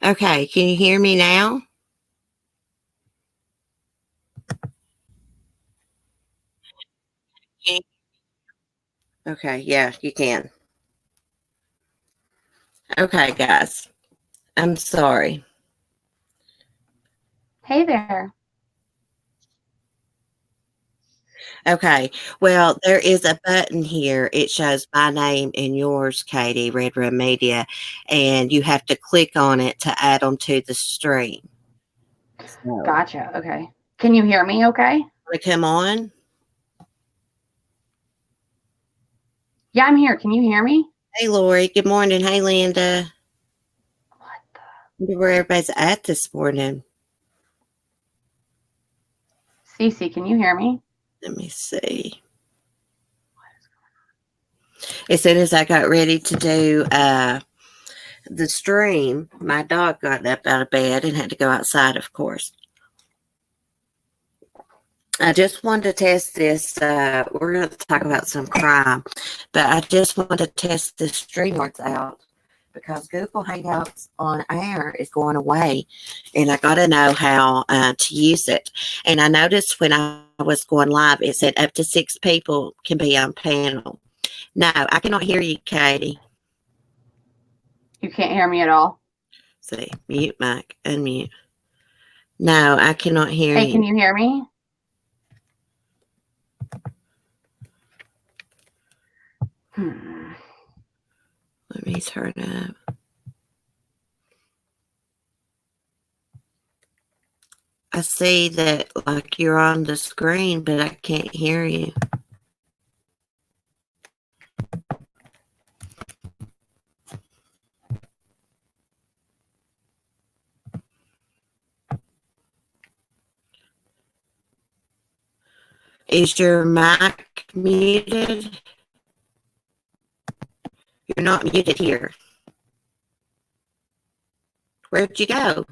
Okay, can you hear me now? Okay, yeah, you can. Okay, guys, I'm sorry. Hey there. Okay, well, there is a button here. It shows my name and yours, Katie, Red Room Media, and you have to click on it to add them to the stream. So, Gotcha. Okay. Can you hear me okay? wanna come on? Yeah, I'm here. Can you hear me? Hey, Lori. Good morning. Hey, Linda. What the? Wonder where everybody's at this morning. Cece, can you hear me? Let me see. As soon as I got ready to do the stream, my dog got up out of bed and had to go outside, of course. I just wanted to test this. We're going to talk about some crime, but I just wanted to test the StreamYards out because Google Hangouts on air is going away, and I got to know how to use it. And I noticed when I was going live, it said up to 6 people can be on panel. No, I cannot hear you, Katie. You can't hear me at all. See, mute mic, unmute. No, I cannot hear Hey, you. can you hear me? Let me turn up. I see that like you're on the screen, but I can't hear you. Is your mic muted? You're not muted here. Where'd you go?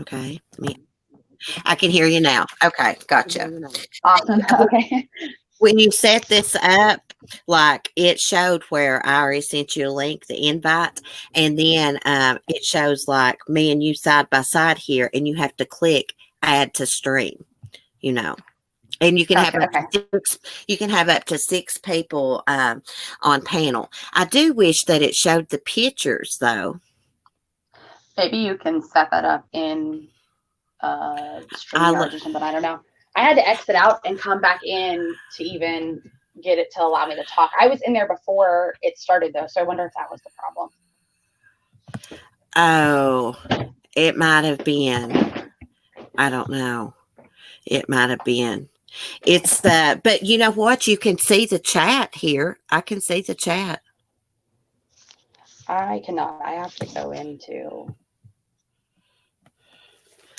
Okay. I can hear you now. Okay, gotcha. Awesome. Okay. When you set this up, like it showed where I already sent you a link, the invite, and then it shows like me and you side by side here, and you have to click add to stream, you know. And you can have Gotcha. up Okay. to you can have up to 6 people on panel. I do wish that it showed the pictures though. Maybe you can set that up in I StreamYard or something. I don't know. I had to exit out and come back in to even get it to allow me to talk. I was in there before it started though, so I wonder if that was the problem. Oh, it might have been. I don't know. It might have been. It's the, but you know what? You can see the chat here. I can see the chat. I cannot. I have to go into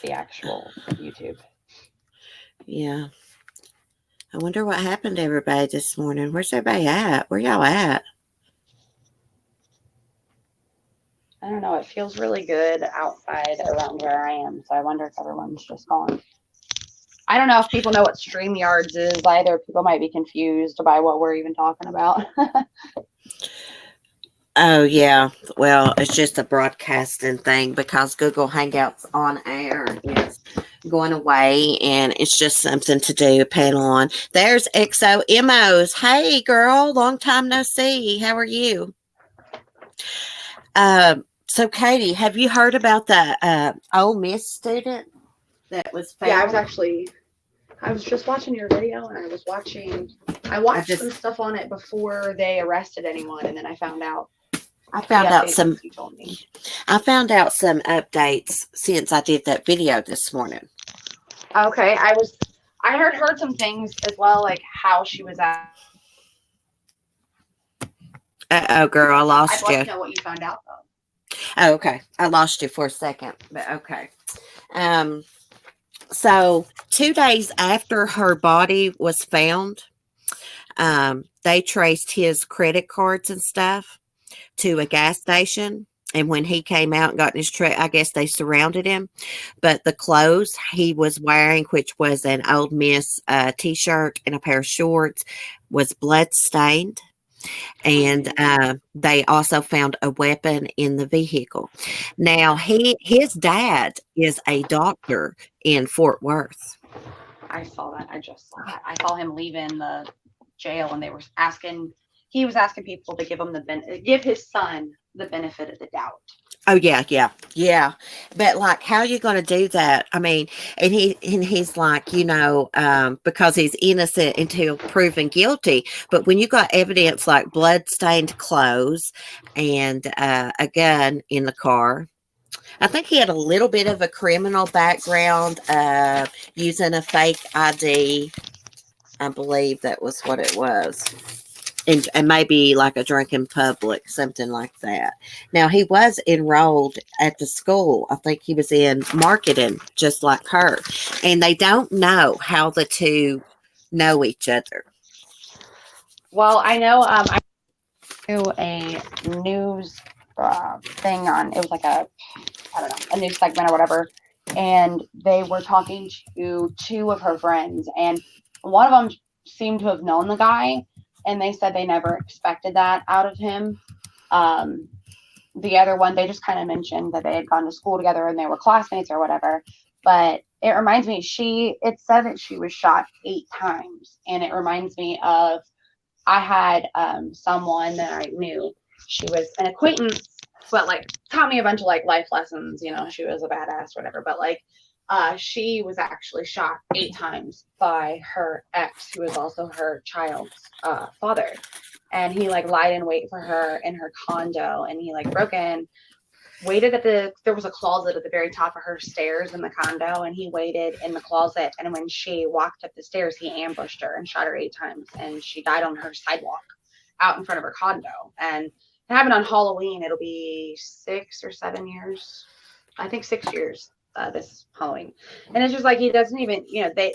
the actual YouTube. Yeah. I wonder what happened to everybody this morning. Where's everybody at? Where y'all at? I don't know. It feels really good outside around where I am, so I wonder if everyone's just gone. I don't know if people know what StreamYards is either. People might be confused by what we're even talking about. Oh, yeah. Well, it's just a broadcasting thing because Google Hangouts on air is going away and it's just something to do a panel on. There's XOMOs. Hey, girl. Long time no see. How are you? So, Katie, have you heard about the Ole Miss student that was found? Yeah, I was just watching your video and I watched some stuff on it before they arrested anyone, and then I found out. I found out some. You told me. I found out some updates since I did that video this morning. Okay, I heard some things as well, like how she was at. Oh, girl, I lost you. I'd like to know what you found out though. Oh, okay. I lost you for a second, but okay. So 2 days after her body was found, they traced his credit cards and stuff to a gas station. And when he came out and got in his truck, I guess they surrounded him. But the clothes he was wearing, which was an Old Miss t-shirt and a pair of shorts, was blood stained. and they also found a weapon in the vehicle. Now, his dad is a doctor in Fort Worth. I saw that. I just saw that. I saw him leaving the jail, and he was asking people to give his son the benefit of the doubt. Oh yeah. But like, how are you going to do that? I mean, and he's like, because he's innocent until proven guilty. But when you got evidence like blood-stained clothes and a gun in the car, I think he had a little bit of a criminal background, using a fake ID. I believe that was what it was. And maybe like a drink in public, something like that. Now, he was enrolled at the school. I think he was in marketing, just like her. And they don't know how the two know each other. Well, I know I do a news thing on, it was like I don't know, a news segment or whatever. And they were talking to two of her friends. And one of them seemed to have known the guy. And they said they never expected that out of him. The other one, they just kind of mentioned that they had gone to school together and they were classmates or whatever. But it reminds me, it said that she was shot 8 times. And it reminds me of, I had someone that I knew. She was an acquaintance, but like taught me a bunch of like life lessons. She was a badass, whatever. But like, she was actually shot 8 times by her ex, who was also her child's father. And he like lied in wait for her in her condo, and he like broke in, waited there was a closet at the very top of her stairs in the condo, and he waited in the closet. And when she walked up the stairs, he ambushed her and shot her 8 times, and she died on her sidewalk out in front of her condo. And it happened on Halloween. It'll be 6 or 7 years. I think 6 years. This Halloween. And it's just like, he doesn't even,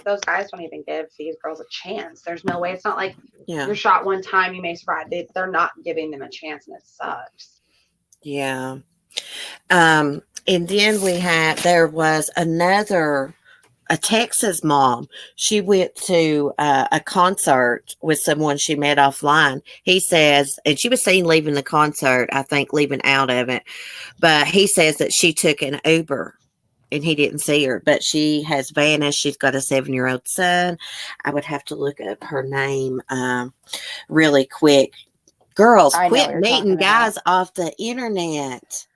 those guys don't even give these girls a chance. There's no way. It's not like you're shot one time, you may survive. They're not giving them a chance, and it sucks. Yeah. And then there was a Texas mom. She went to a concert with someone she met offline. He says, and she was seen leaving the concert, I think leaving out of it, but he says that she took an Uber and he didn't see her, but she has vanished. She's got a 7-year-old son. I would have to look up her name really quick. Girls, quit meeting guys off the internet.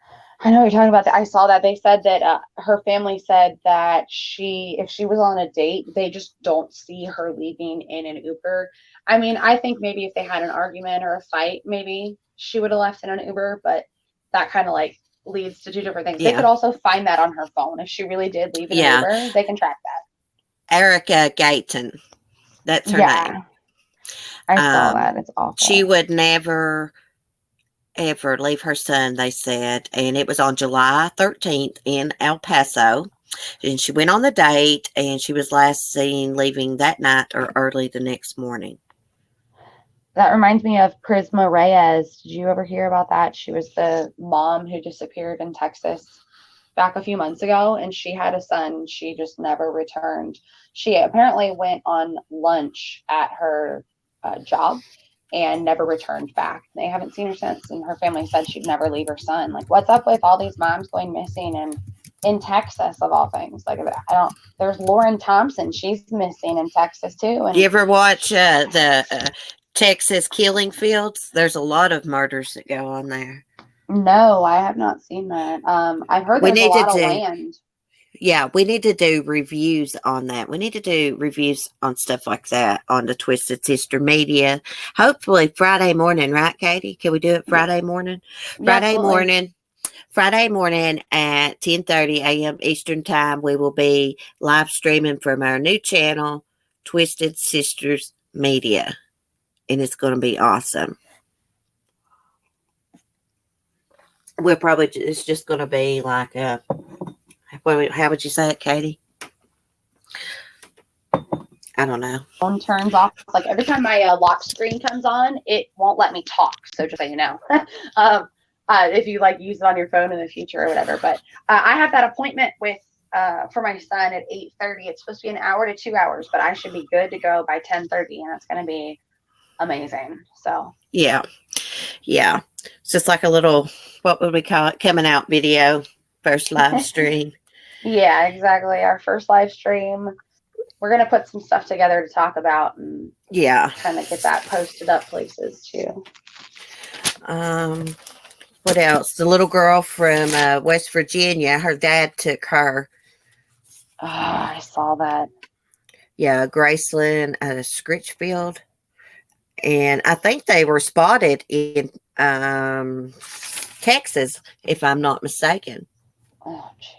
I know what you're talking about. I saw that. They said that her family said that if she was on a date, they just don't see her leaving in an Uber. I mean, I think maybe if they had an argument or a fight, maybe she would have left in an Uber, but that kind of like leads to 2 different things. Yeah. They could also find that on her phone. If she really did leave in an Uber, they can track that. Erica Gayton. That's her name. I saw that. It's awful. She would never, ever leave her son, they said. And it was on July 13th in El Paso. And she went on the date, and she was last seen leaving that night or early the next morning. That reminds me of Prisma Reyes. Did you ever hear about that? She was the mom who disappeared in Texas back a few months ago, and she had a son. She just never returned. She apparently went on lunch at her job and never returned back. They haven't seen her since, and her family said she'd never leave her son. Like, what's up with all these moms going missing and in Texas of all things? Like, there's Lauren Thompson. She's missing in Texas too. And you ever watch the Texas killing fields? There's a lot of murders that go on there. No, I have not seen that. I've heard there's a lot of land. Yeah, we need to do reviews on that. We need to do reviews on stuff like that on the Twisted Sister Media. Hopefully Friday morning, right, Katie? Can we do it Friday morning? Friday morning at 10:30 a.m. Eastern Time, we will be live streaming from our new channel, Twisted Sisters Media. And it's going to be awesome. It's just going to be like how would you say it, Katie? I don't know. Phone turns off. Like every time my lock screen comes on, it won't let me talk. So just so you know, if you like use it on your phone in the future or whatever. But I have that appointment with for my son at 8:30. It's supposed to be an hour to 2 hours, but I should be good to go by 10:30, and it's going to be amazing. So Yeah. Yeah. It's just like a little, what would we call it? Coming out video, first live stream. yeah, exactly. Our first live stream. We're gonna put some stuff together to talk about and Yeah. kind of get that posted up places too. What else? The little girl from West Virginia, her dad took her. Oh, I saw that. Yeah, Graceland Scritchfield. And I think they were spotted in Texas, if I'm not mistaken. Oh, jeez.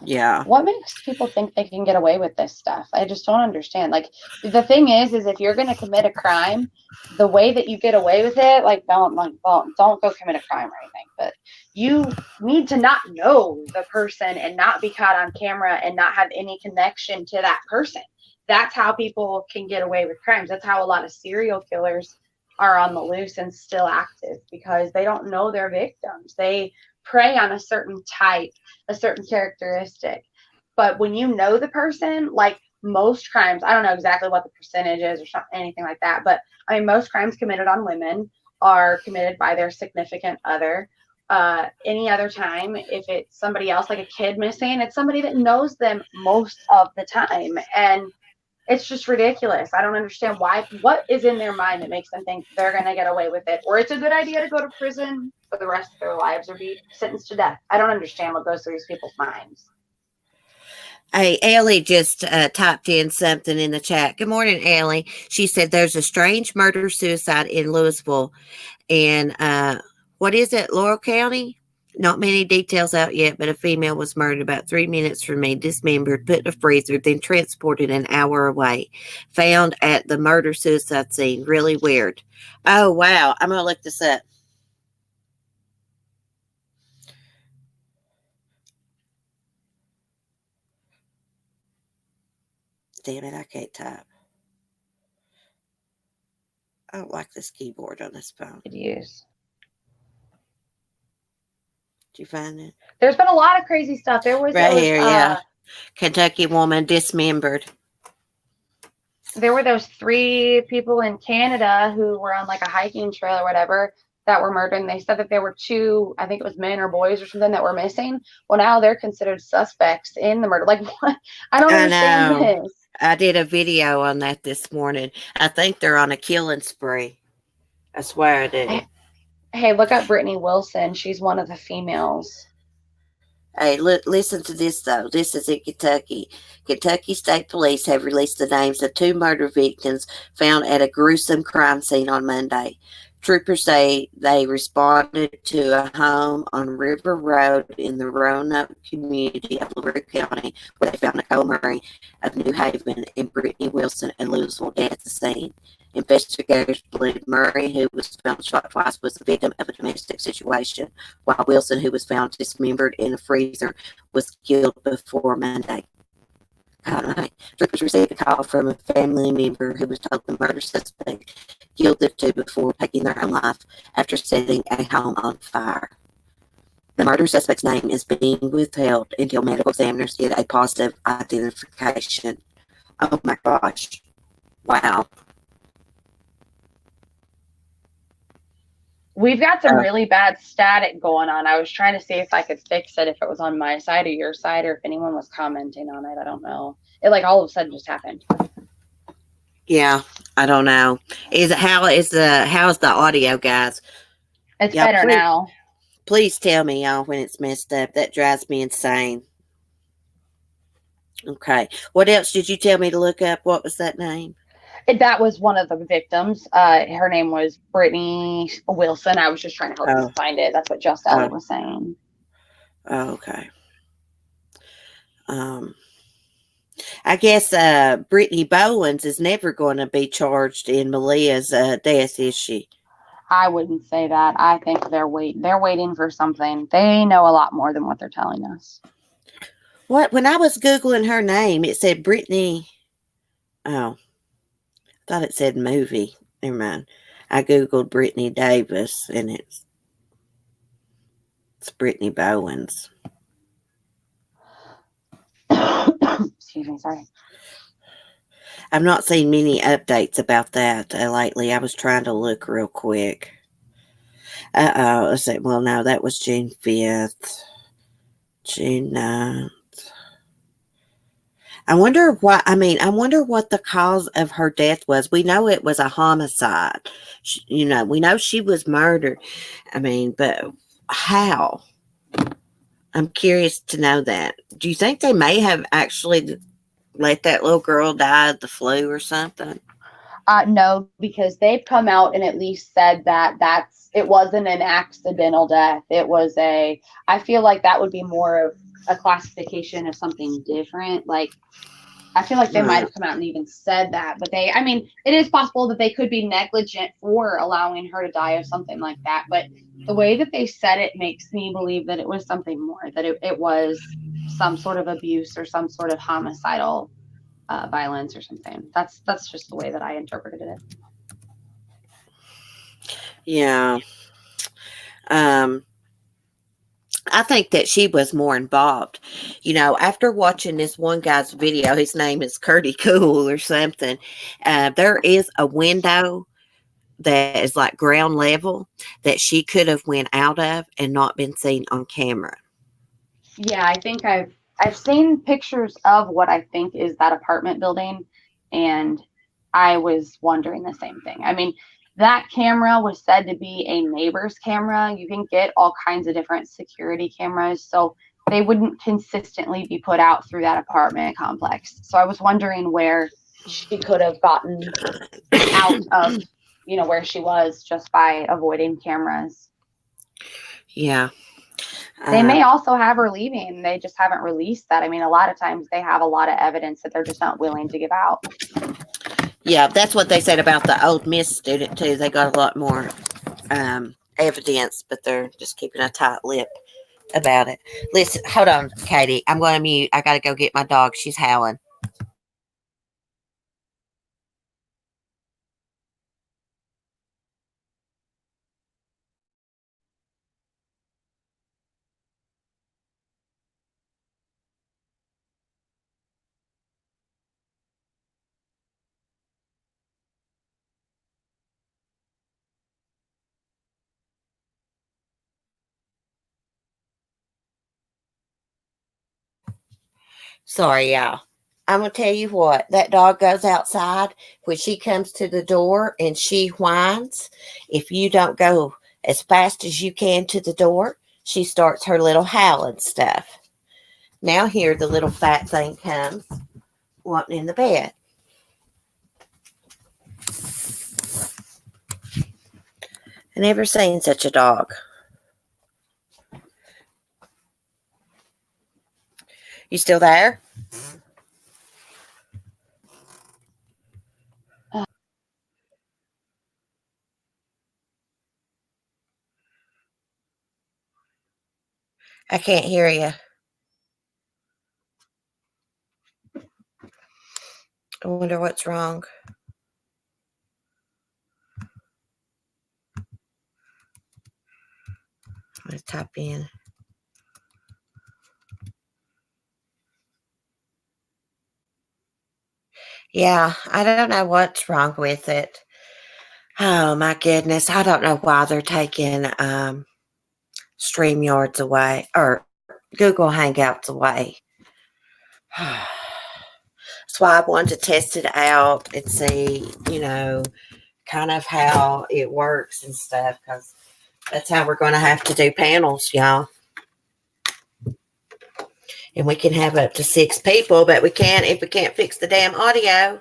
Yeah. What makes people think they can get away with this stuff? I just don't understand. Like the thing is if you're going to commit a crime, the way that you get away with it, like don't go commit a crime or anything. But you need to not know the person and not be caught on camera and not have any connection to that person. That's how people can get away with crimes. That's how a lot of serial killers are on the loose and still active, because they don't know their victims. They prey on a certain type, a certain characteristic. But when you know the person, like most crimes, I don't know exactly what the percentage is or something, anything like that, but I mean, most crimes committed on women are committed by their significant other. Any other time, if it's somebody else, like a kid missing, it's somebody that knows them most of the time. And it's just ridiculous. I don't understand what is in their mind that makes them think they're going to get away with it, or it's a good idea to go to prison for the rest of their lives or be sentenced to death. I don't understand what goes through these people's minds. Hey, Ellie just typed in something in the chat. Good morning, Ellie. She said there's a strange murder-suicide in Louisville. And what is it, Laurel County? Not many details out yet, but a female was murdered about 3 minutes from me, dismembered, put in a freezer, then transported an hour away. Found at the murder-suicide scene. Really weird. Oh, wow. I'm going to look this up. Damn it, I can't type. I don't like this keyboard on this phone. Could use. Did you find it? There's been a lot of crazy stuff. There was here, yeah. Kentucky woman dismembered. There were those 3 people in Canada who were on like a hiking trail or whatever that were murdered. And they said that there were 2, I think it was men or boys or something, that were missing. Well, now they're considered suspects in the murder. Like, what? I don't understand this. I did a video on that this morning. I think they're on a killing spree. I swear I did. Hey, look up Brittany Wilson. She's one of the females. Hey, listen to this, though. This is in Kentucky. Kentucky State Police have released the names of 2 murder victims found at a gruesome crime scene on Monday. Troopers say they responded to a home on River Road in the Roanoke community of LaRue County, where they found Nicole Murray of New Haven and Brittany Wilson of Louisville dead at the scene. Investigators believe Murray, who was found shot twice, was the victim of a domestic situation, while Wilson, who was found dismembered in a freezer, was killed before Monday. Troopers received a call from a family member who was told the murder suspect killed the 2 before taking their own life after setting a home on fire. The murder suspect's name is being withheld until medical examiners get a positive identification. Oh my gosh. Wow. We've got some really bad static going on. I was trying to see if I could fix it, if it was on my side or your side, or if anyone was commenting on it. I don't know. It like all of a sudden just happened. Yeah, I don't know. How's the audio, guys? It's better now. Please tell me, y'all, when it's messed up. That drives me insane. Okay. What else did you tell me to look up? What was that name? That was one of the victims. Her name was Brittany Wilson. I was just trying to help you find it. That's what Just Ellie was saying. Oh, okay. I guess Brittany Bowens is never going to be charged in Malia's death, is she? I wouldn't say that. I think they're waiting for something. They know a lot more than what they're telling us. What? When I was Googling her name, it said Brittany. Oh. Thought it said movie. Never mind. I Googled Brittany Davis, and it's Brittany Bowens. Excuse me, sorry. I've not seen many updates about that lately. I was trying to look real quick. Let's see. Well, no, that was June 5th. June 9th. I wonder what the cause of her death was. We know it was a homicide. We know she was murdered. But how? I'm curious to know that. Do you think they may have actually let that little girl die of the flu or something? No, because they've come out and at least said that it wasn't an accidental death. It was I feel like that would be more of a classification of something different. Like, I feel like they might have come out and even said that, but it is possible that they could be negligent for allowing her to die of something like that. But the way that they said it makes me believe that it was something more, that it was some sort of abuse or some sort of homicidal violence or something. That's just the way that I interpreted it. Yeah. I think that she was more involved. After watching this one guy's video, his name is Curdy Cool or something. There is a window that is like ground level that she could have went out of and not been seen on camera. Yeah, I think I've seen pictures of what I think is that apartment building, and I was wondering the same thing. That camera was said to be a neighbor's camera. You can get all kinds of different security cameras, so they wouldn't consistently be put out through that apartment complex. So I was wondering where she could have gotten out of, where she was just by avoiding cameras. Yeah. They may also have her leaving. They just haven't released that. A lot of times they have a lot of evidence that they're just not willing to give out. Yeah, that's what they said about the Old Miss student, too. They got a lot more evidence, but they're just keeping a tight lip about it. Listen, hold on, Katie. I'm going to mute. I got to go get my dog. She's howling. Sorry, y'all. I'm going to tell you what. That dog goes outside. When she comes to the door and she whines, if you don't go as fast as you can to the door, she starts her little howling stuff. Now here the little fat thing comes wanting in the bed. I never seen such a dog. You still there? I can't hear you. I wonder what's wrong. Let's type in. Yeah, I don't know what's wrong with it. Oh my goodness. I don't know why they're taking StreamYards away or Google Hangouts away. That's why I wanted to test it out and see, kind of how it works and stuff, because that's how we're going to have to do panels, y'all. And we can have up to 6 people, but we can't if we can't fix the damn audio.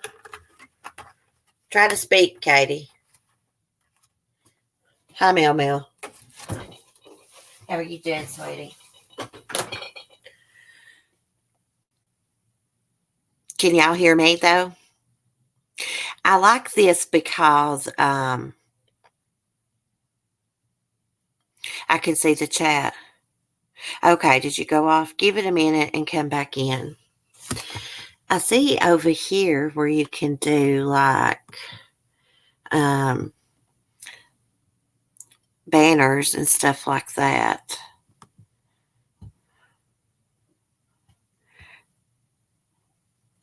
Try to speak, Katie. Hi, Mel Mel. How are you doing, sweetie? Can y'all hear me, though? I like this because I can see the chat. Okay, did you go off? Give it a minute and come back in. I see over here where you can do like banners and stuff like that.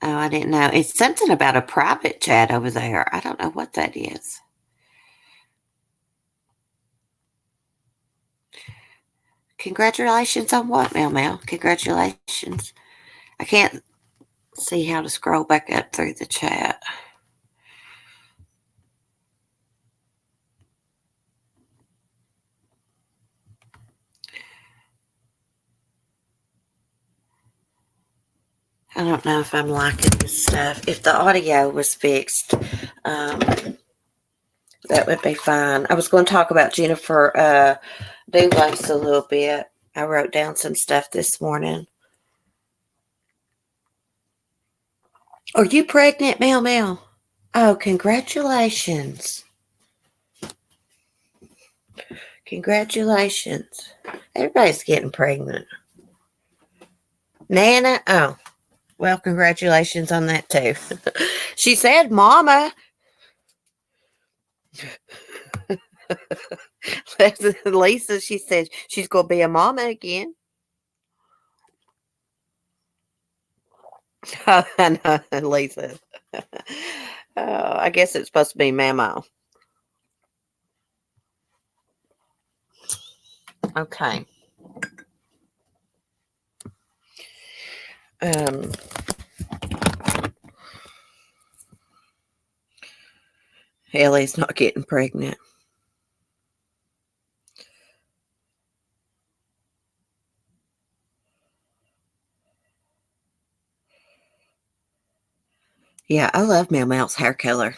Oh, I didn't know. It's something about a private chat over there. I don't know what that is. Congratulations on what, Mel Mel? Congratulations. I can't see how to scroll back up through the chat. I don't know if I'm liking this stuff. If the audio was fixed, that would be fine. I was going to talk about Jennifer Douglas a little bit. I wrote down some stuff this morning. Are you pregnant, Mel Mel? Oh, congratulations. Congratulations. Everybody's getting pregnant. Nana, oh, well, congratulations on that too. She said, Mama. Lisa, she said she's going to be a mama again. Oh, I know, Lisa. I guess it's supposed to be Mamo. Okay. Haley's not getting pregnant. Yeah, I love Meow Meow's hair color.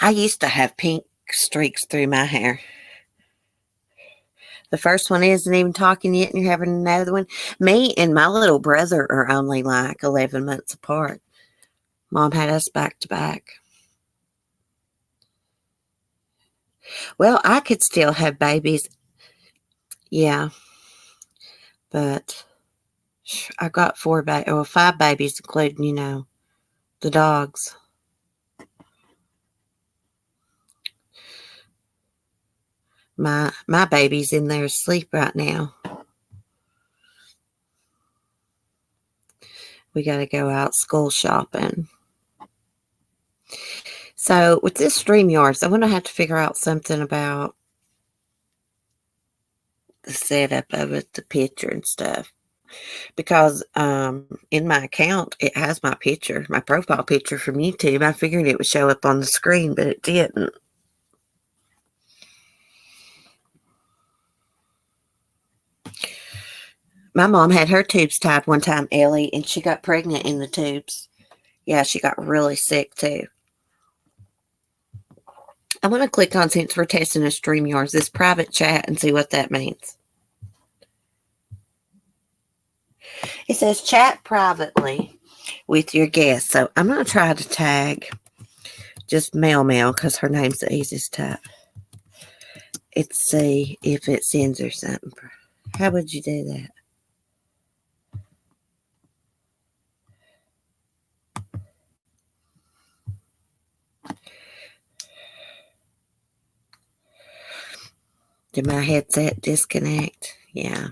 I used to have pink streaks through my hair. The first one isn't even talking yet, and you're having another one. Me and my little brother are only like 11 months apart. Mom had us back to back. Well, I could still have babies. Yeah. But I got 5 babies, including, the dogs. My baby's in there asleep right now. We got to go out school shopping. So with this StreamYards, I'm going to have to figure out something about the setup of it, the picture and stuff. Because in my account, it has my picture, my profile picture from YouTube. I figured it would show up on the screen, but it didn't. My mom had her tubes tied one time, Ellie, and she got pregnant in the tubes. Yeah, she got really sick too. I'm going to click on, since we're testing a StreamYards, this private chat and see what that means. It says chat privately with your guest. So I'm going to try to tag just Mel Mel because her name's the easiest to type. Let's see if it sends her something. How would you do that? Did my headset disconnect? Yeah.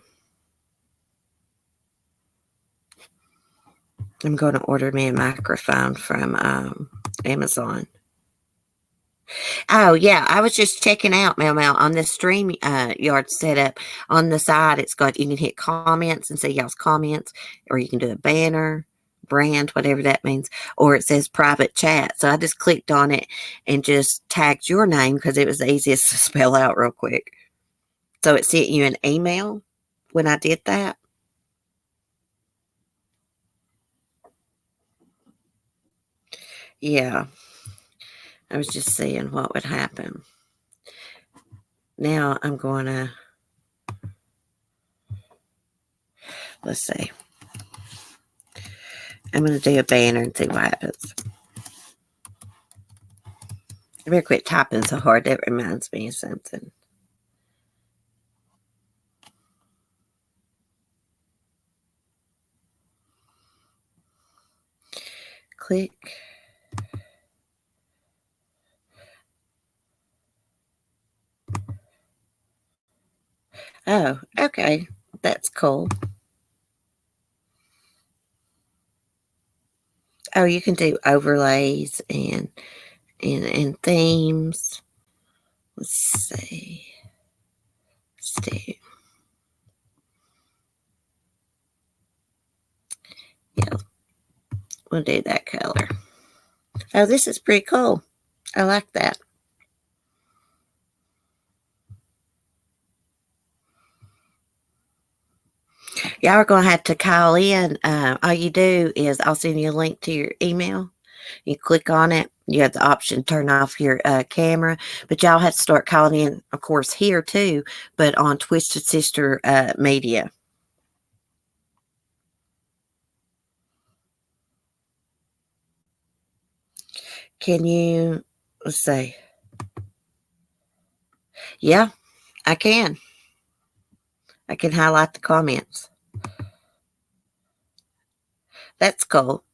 I'm going to order me a microphone from Amazon. Oh, yeah. I was just checking out, Mel Mel, on the StreamYard setup. On the side, it's got, you can hit comments and see y'all's comments, or you can do a banner, brand, whatever that means, or it says private chat. So I just clicked on it and just tagged your name because it was the easiest to spell out real quick. So it sent you an email when I did that. Yeah. I was just seeing what would happen. Now I'm going to, let's see. I'm going to do a banner and see what happens. I better quit typing so hard. That reminds me of something. Click. Oh, okay. That's cool. Oh, you can do overlays and themes. Let's see. Let's do. Yeah, we'll do that color. Oh, this is pretty cool. I like that. Y'all are going to have to call in. All you do is I'll send you a link to your email. You click on it. You have the option to turn off your camera. But y'all have to start calling in, of course, here too, but on Twisted Sister Media. Can you, let's see. Yeah, I can. I can highlight the comments. That's cool.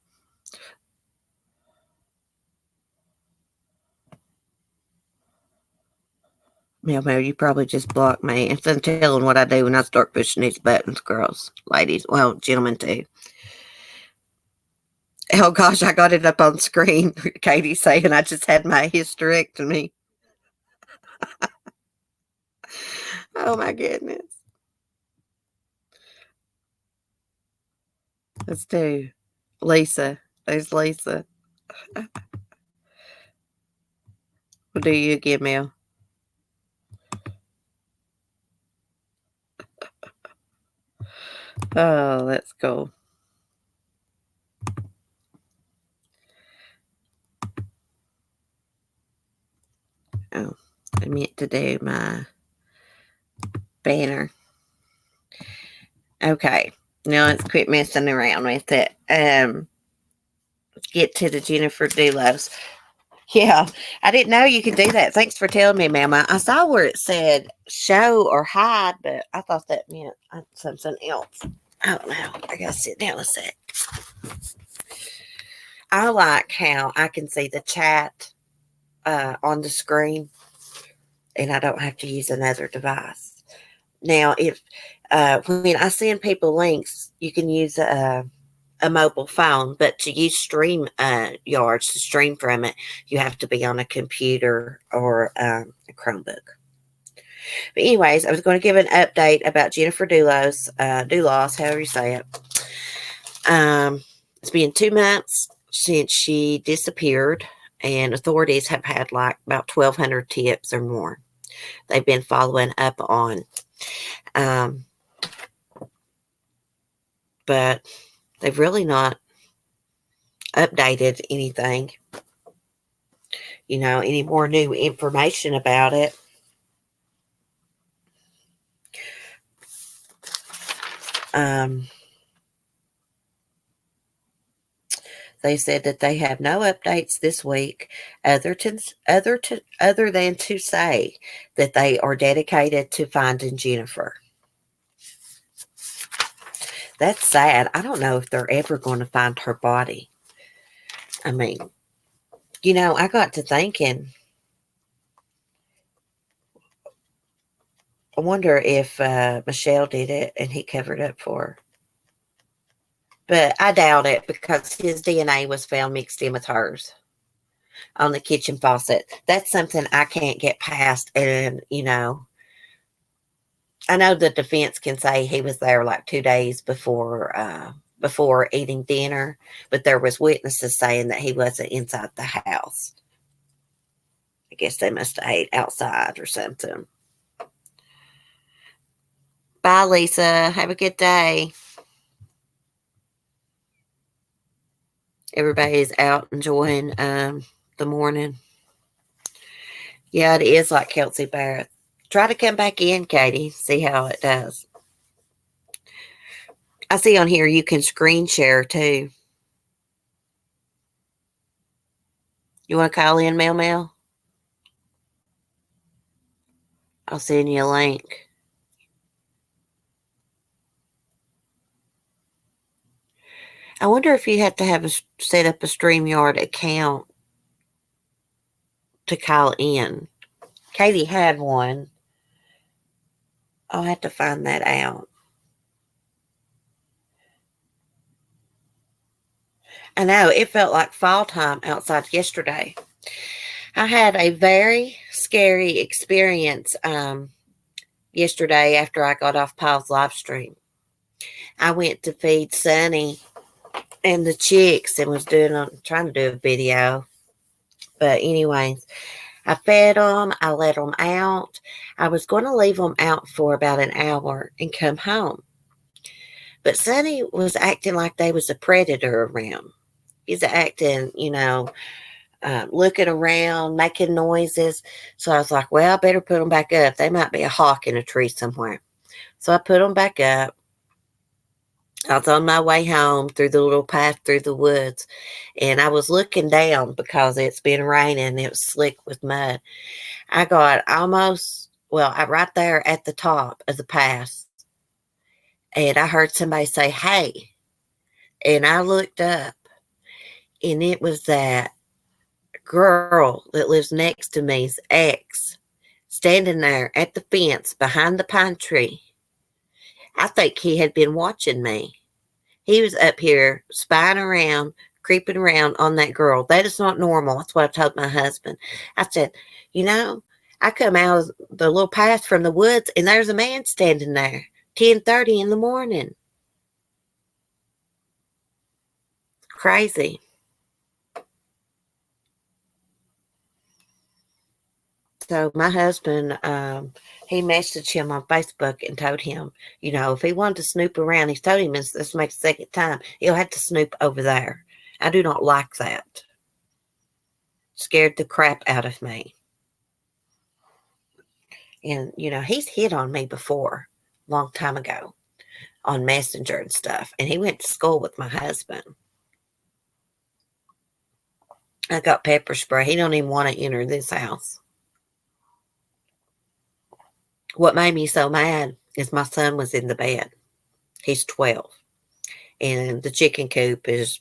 Well, you probably just blocked me. It's telling what I do when I start pushing these buttons, girls, ladies, well, gentlemen too. Oh gosh, I got it up on screen. Katie saying I just had my hysterectomy. Oh my goodness. Let's do Lisa. There's Lisa. We'll do you again, Mel. Oh, that's cool. Oh, I meant to do my banner. Okay. Now let's quit messing around with it. Let's get to the Jennifer Dulos. Yeah, I didn't know you could do that. Thanks for telling me, Mama. I saw where it said show or hide, but I thought that meant something else. I don't know. I gotta sit down a sec. I like how I can see the chat on the screen, and I don't have to use another device. Now, if when I send people links, you can use a mobile phone, but to use StreamYard to stream from it, you have to be on a computer or a Chromebook. But anyways, I was going to give an update about Jennifer Dulos, however you say it. It's been 2 months since she disappeared, and authorities have had like about 1,200 tips or more they've been following up on. But they've really not updated anything, any more new information about it. They said that they have no updates this week other than to say that they are dedicated to finding Jennifer. That's sad. I don't know if they're ever going to find her body. I mean, I got to thinking, I wonder if Michelle did it and he covered up for her. But I doubt it because his DNA was found mixed in with hers on the kitchen faucet. That's something I can't get past. And, I know the defense can say he was there like 2 days before eating dinner, but there was witnesses saying that he wasn't inside the house. I guess they must have ate outside or something. Bye, Lisa. Have a good day. Everybody's out enjoying the morning. Yeah, it is like Kelsey Barrett. Try to come back in, Katie. See how it does. I see on here you can screen share too. You want to call in, Mel? I'll send you a link. I wonder if you have to have set up a StreamYard account to call in. Katie had one. I'll have to find that out. I know it felt like fall time outside yesterday. I had a very scary experience yesterday after I got off Paul's live stream. I went to feed Sunny and the chicks and was trying to do a video. But anyways, I fed them. I let them out. I was going to leave them out for about an hour and come home. But Sonny was acting like they was a predator around. He's acting, looking around, making noises. So I was like, well, I better put them back up. They might be a hawk in a tree somewhere. So I put them back up. I was on my way home through the little path through the woods, and I was looking down because it's been raining and it was slick with mud. I got right there at the top of the path, and I heard somebody say, hey, and I looked up, and it was that girl that lives next to me's ex standing there at the fence behind the pine tree. I think he had been watching me. He was up here spying around, creeping around on that girl. That is not normal. That's what I told my husband. I said, I come out of the little path from the woods and there's a man standing there, 10:30 in the morning. Crazy. So my husband, he messaged him on Facebook and told him, if he wanted to snoop around, he told him this makes the second time, he'll have to snoop over there. I do not like that. Scared the crap out of me. And, he's hit on me before, a long time ago, on Messenger and stuff. And he went to school with my husband. I got pepper spray. He don't even want to enter this house. What made me so mad is my son was in the bed. He's 12. And the chicken coop is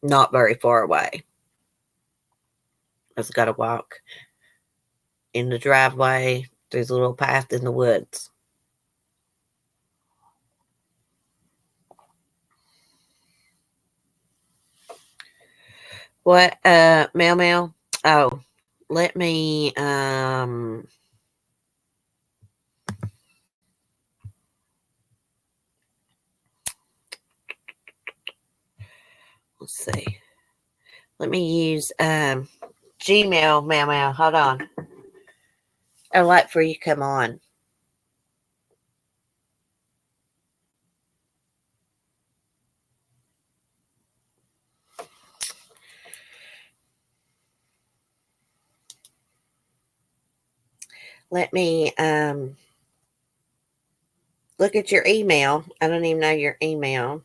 not very far away. I've got to walk in the driveway through the little path in the woods. What, Mel? Oh, let me, let's see. Let me use Gmail, Mel. Hold on. I'd like for you to come on. Let me look at your email. I don't even know your email.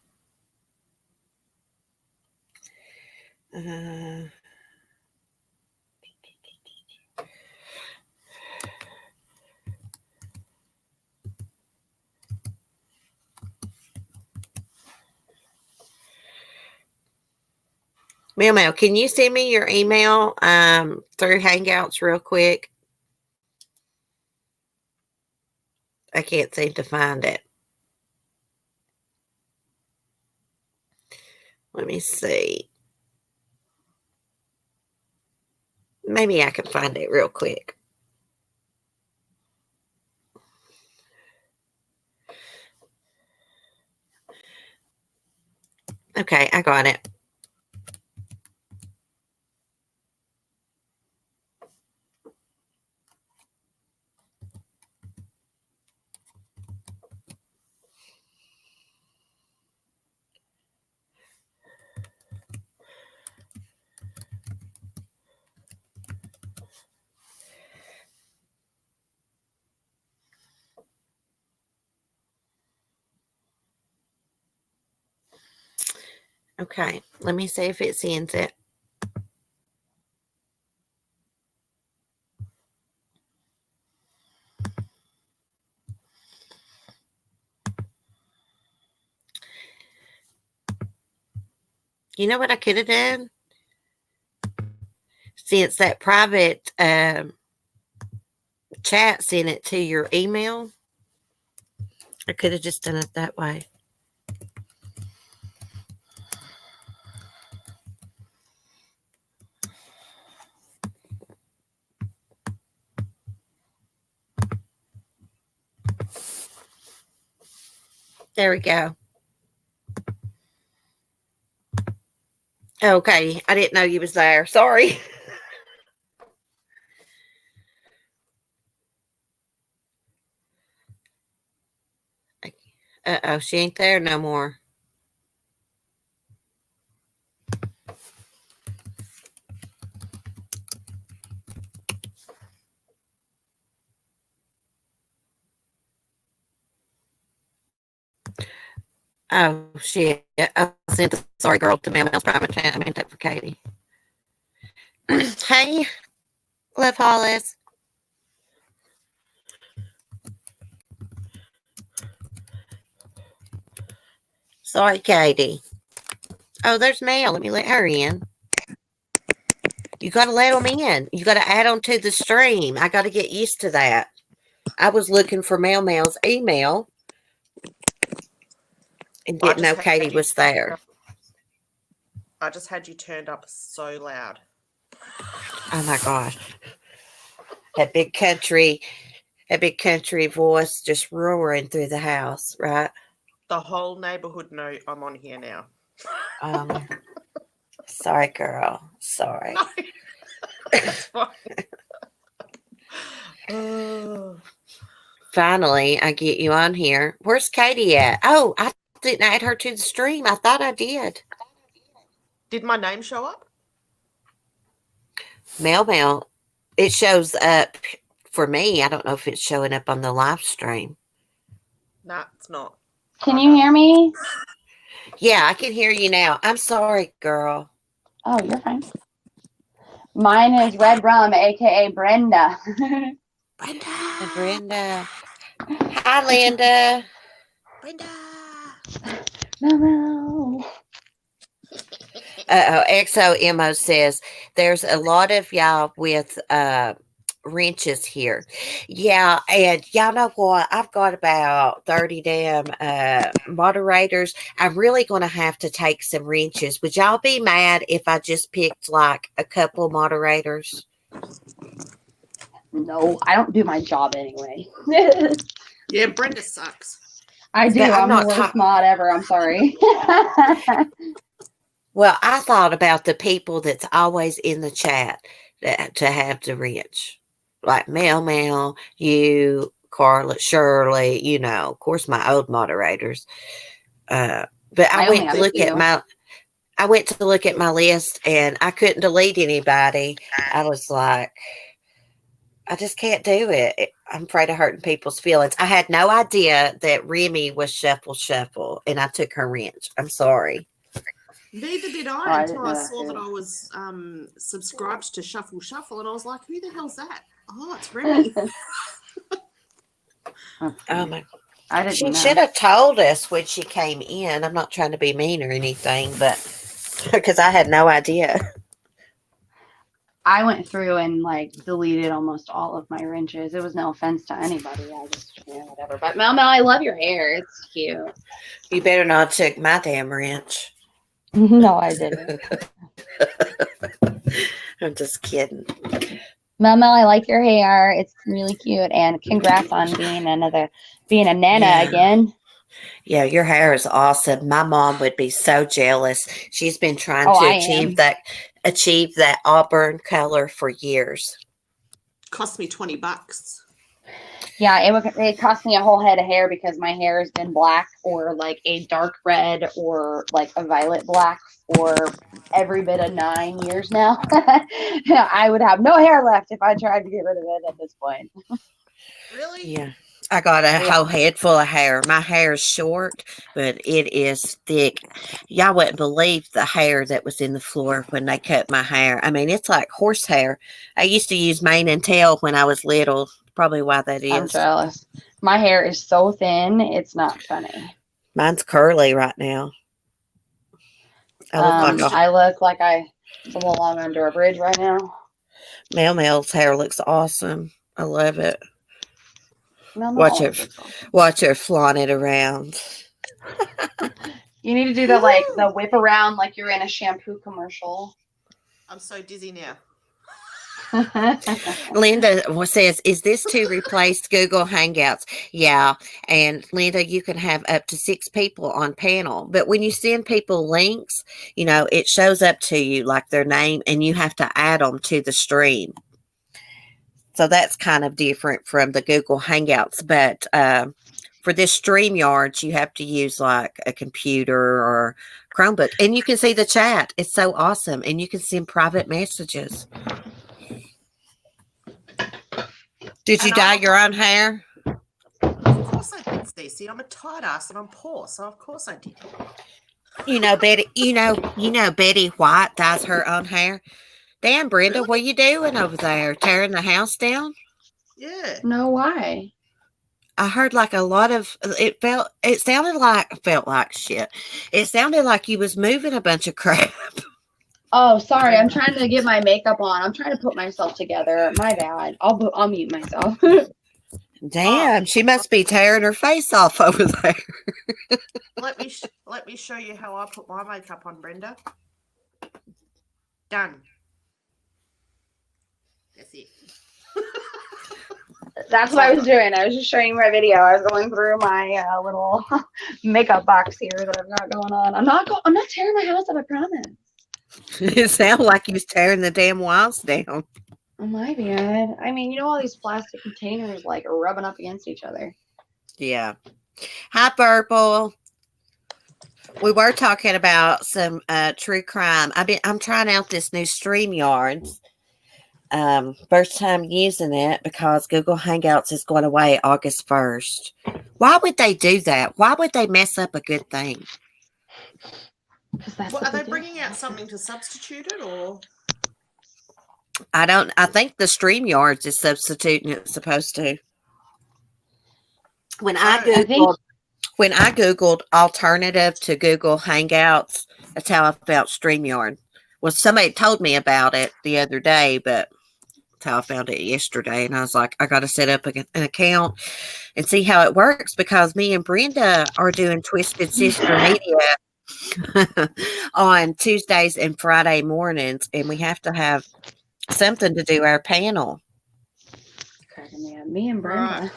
Mel, can you send me your email through Hangouts real quick? I can't seem to find it. Let me see. Maybe I can find it real quick. Okay, I got it. Okay, let me see if it sends it. You know what I could have done? Since that private chat sent it to your email, I could have just done it that way. There we go. Okay, I didn't know you was there. Sorry. Uh-oh, she ain't there no more. Oh, shit. I sent the sorry girl to Mama's private chat. I meant that for Katie. Hey, Love Hollis. Sorry, Katie. Oh, there's Mel. Let me let her in. You got to let them in. You got to add them to the stream. I got to get used to that. I was looking for Mel's email and didn't know Katie was there. I just had you turned up so loud. Oh my gosh. That big country voice just roaring through the house, right? The whole neighborhood know I'm on here now. Sorry, girl. Sorry. No. That's fine. Oh. Finally, I get you on here. Where's Katie at? Oh, I didn't add her to the stream. I thought I did. Did my name show up? Mel, it shows up for me. I don't know if it's showing up on the live stream. No, it's not. Can you hear me? Yeah, I can hear you now. I'm sorry, girl. Oh, you're fine. Mine is Red Rum, aka Brenda. Brenda. Hi, Linda. Brenda. No. XOMO says there's a lot of y'all with wrenches here. Yeah, and y'all know what? I've got about 30 damn moderators. I'm really going to have to take some wrenches. Would y'all be mad if I just picked like a couple moderators? No, I don't do my job anyway. Yeah, Brenda sucks. I do. I'm the worst mod ever. I'm sorry. Well, I thought about the people that's always in the chat to have the wrench. Like Mel, you, Carla, Shirley, you know, of course, my old moderators. But I went to look at my list and I couldn't delete anybody. I was like, I just can't do it. I'm afraid of hurting people's feelings. I had no idea that Remy was Shuffle, and I took her wrench. I'm sorry. Neither did I until I saw that I was subscribed to Shuffle, and I was like, who the hell's that? Oh, it's Remy. Oh my! I didn't She know. should have told us when she came in. I'm not trying to be mean or anything, but because I had no idea. I went through and like deleted almost all of my wrenches. It was no offense to anybody. I just, whatever. But Mel, I love your hair. It's cute. You better not take my damn wrench. No, I didn't. I'm just kidding. Mel, I like your hair. It's really cute. And congrats on being a nana again. Yeah, your hair is awesome. My mom would be so jealous. She's been trying to achieve that auburn color for years. Cost me $20. Yeah, it cost me a whole head of hair because my hair has been black or like a dark red or like a violet black for every bit of 9 years now. I would have no hair left if I tried to get rid of it at this point. Really? Yeah. I got a whole head full of hair. My hair is short, but it is thick. Y'all wouldn't believe the hair that was in the floor when they cut my hair. I mean, it's like horsehair. I used to use mane and tail when I was little. Probably why that is. I'm jealous. My hair is so thin, it's not funny. Mine's curly right now. I look like I'm a little long under a bridge right now. Mel's hair looks awesome. I love it. Watch her flaunt it around. You need to do the whip around like you're in a shampoo commercial. I'm so dizzy now. Linda says, is this to replace Google Hangouts? Yeah. And Linda, you can have up to 6 people on panel. But when you send people links, it shows up to you like their name and you have to add them to the stream. So that's kind of different from the Google Hangouts. But for this StreamYards, you have to use like a computer or Chromebook. And you can see the chat. It's so awesome. And you can send private messages. Did you dye your own hair? Of course I did, Stacey. I'm a tight ass and I'm poor, so of course I did. Betty. Betty White dyes her own hair. Damn, Brenda, Really? what are you doing over there? Tearing the house down? Yeah. No, why? I heard like a lot of. It sounded like shit. It sounded like you was moving a bunch of crap. Oh, sorry. I'm trying to get my makeup on. I'm trying to put myself together. My bad. I'll mute myself. Damn, she must be tearing her face off over there. Let me show you how I put my makeup on, Brenda. Done. That's it. That's what I was doing. I was just showing you my video. I was going through my little makeup box here that I've got going on. I'm not tearing my house up, I promise. It sounded like you was tearing the damn walls down. Oh my bad. I mean, all these plastic containers like are rubbing up against each other. Yeah. Hi, Purple. We were talking about some true crime. I'm trying out this new StreamYard. First time using it because Google Hangouts is going away August 1st. Why would they do that? Why would they mess up a good thing? Are they bringing out something to substitute it, or? I think the StreamYards is substituting it's supposed to. When I Googled alternative to Google Hangouts, that's how I found StreamYard. Well, somebody told me about it the other day, but that's how I found it yesterday. And I was like, I got to set up an account and see how it works because me and Brenda are doing Twisted Sister Media on Tuesdays and Friday mornings, and we have to have something to do our panel. Me and Brenda.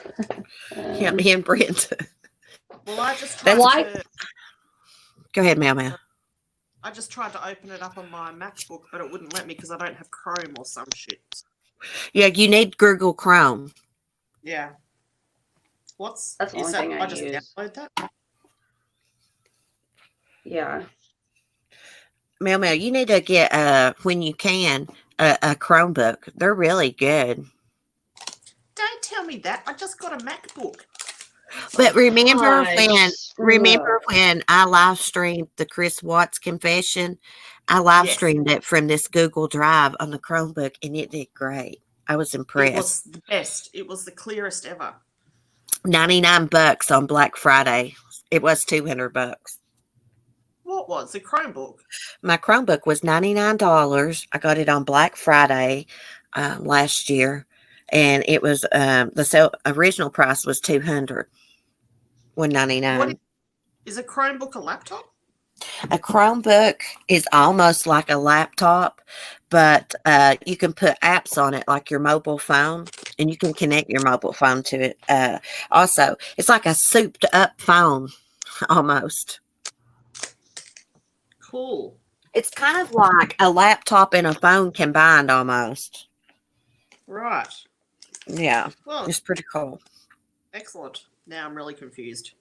Yeah, me and Brenda. Well, I just tried to... Go ahead, Mel. I just tried to open it up on my MacBook, but it wouldn't let me because I don't have Chrome or some shit. Yeah, you need Google Chrome. Yeah. That's the only thing I just use. Download that. Yeah. Mel, you need to get when you can a Chromebook. They're really good. Don't tell me that. I just got a MacBook. But remember when I live streamed the Chris Watts confession? I live streamed it from this Google Drive on the Chromebook, and it did great. I was impressed. It was the best. It was the clearest ever. $99 on Black Friday. It was $200. What was the Chromebook? My Chromebook was $99. I got it on Black Friday last year, and it was the original price was $200. $199. Is a Chromebook a laptop? A Chromebook is almost like a laptop, but you can put apps on it like your mobile phone, and you can connect your mobile phone to it. Also, it's like a souped up phone almost. Cool. It's kind of like a laptop and a phone combined almost. Right. Yeah. Well, it's pretty cool. Excellent. Now I'm really confused.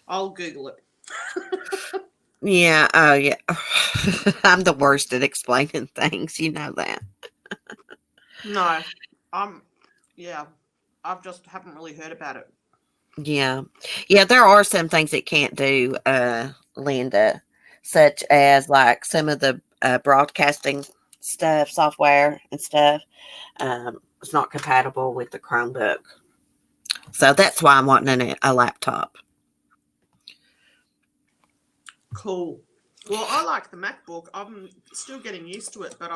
I'll Google it. Yeah. Oh, yeah. I'm the worst at explaining things. You know that. No. I just haven't really heard about it. Yeah. Yeah, there are some things it can't do, Linda, such as like some of the broadcasting stuff, software and stuff. It's not compatible with the Chromebook. So that's why I'm wanting a laptop. Cool. Well, I like the MacBook. I'm still getting used to it, but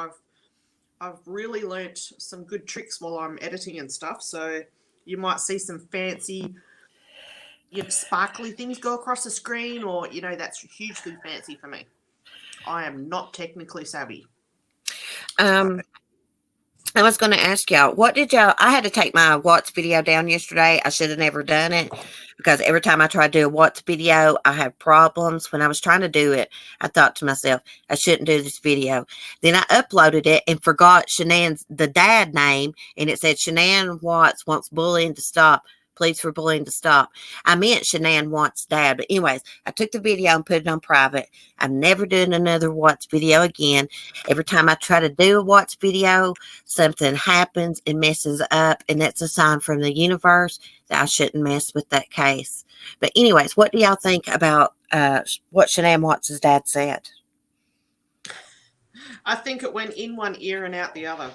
I've really learnt some good tricks while I'm editing and stuff. So you might see some fancy, sparkly things go across the screen, or that's hugely fancy for me. I am not technically savvy. I was going to ask y'all, what did y'all? I had to take my Watts video down yesterday. I should have never done it because every time I try to do a Watts video, I have problems. When I was trying to do it, I thought to myself, I shouldn't do this video. Then I uploaded it and forgot the dad name, and it said Shanann Watts wants bullying to stop. Please for bullying to stop. I meant Shanann Watts' dad. But anyways, I took the video and put it on private. I'm never doing another Watts video again. Every time I try to do a Watts video, something happens and messes up. And that's a sign from the universe that I shouldn't mess with that case. But anyways, what do y'all think about what Shanann Watts' dad said? I think it went in one ear and out the other.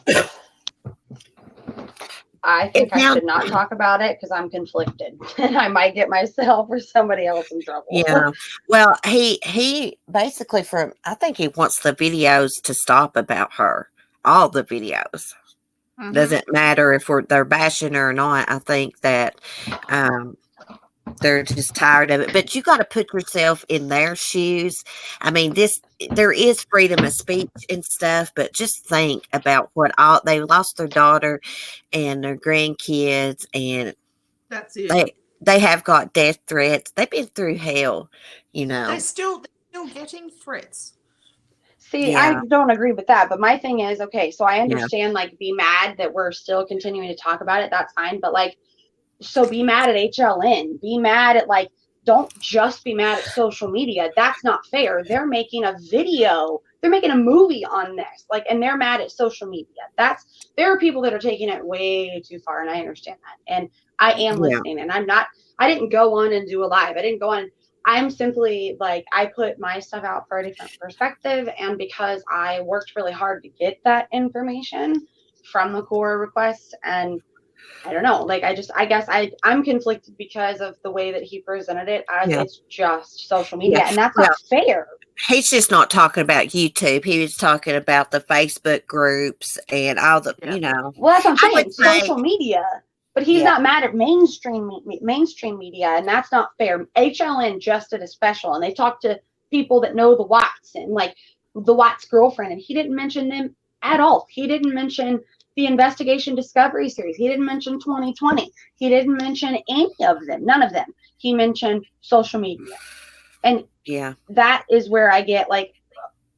I think I should not talk about it because I'm conflicted and I might get myself or somebody else in trouble. Yeah. Well, he basically I think he wants the videos to stop about her. All the videos. Mhm. Doesn't matter if they're bashing her or not. I think that they're just tired of it. But you got to put yourself in their shoes. I mean, there is freedom of speech and stuff, but just think about they lost their daughter and their grandkids, and That's it. they have got death threats. They've been through hell, They're still getting threats. See, Yeah. I don't agree with that. But my thing is, okay, so I understand, like, be mad that we're still continuing to talk about it. That's fine. But, like, so be mad at HLN. Be mad at, like, don't just be mad at social media. That's not fair. They're making a video. They're making a movie on this. Like, and they're mad at social media. There are people that are taking it way too far, and I understand that. And I am listening, and I didn't go on and do a live. I didn't go on. I'm simply like, I put my stuff out for a different perspective. And because I worked really hard to get that information from the core requests, and I don't know, like, I guess I'm conflicted because of the way that he presented it as it's just social media. And that's not fair. He's just not talking about YouTube. He was talking about the Facebook groups and all the, Well, that's what I'm saying. Social media. But he's not mad at mainstream media, and that's not fair. HLN just did a special, and they talked to people that know the Watts and, like, the Watts girlfriend, and he didn't mention them at all. He didn't mention the Investigation Discovery series. He didn't mention 2020. He didn't mention any of them. None of them. He mentioned social media. And that is where I get, like,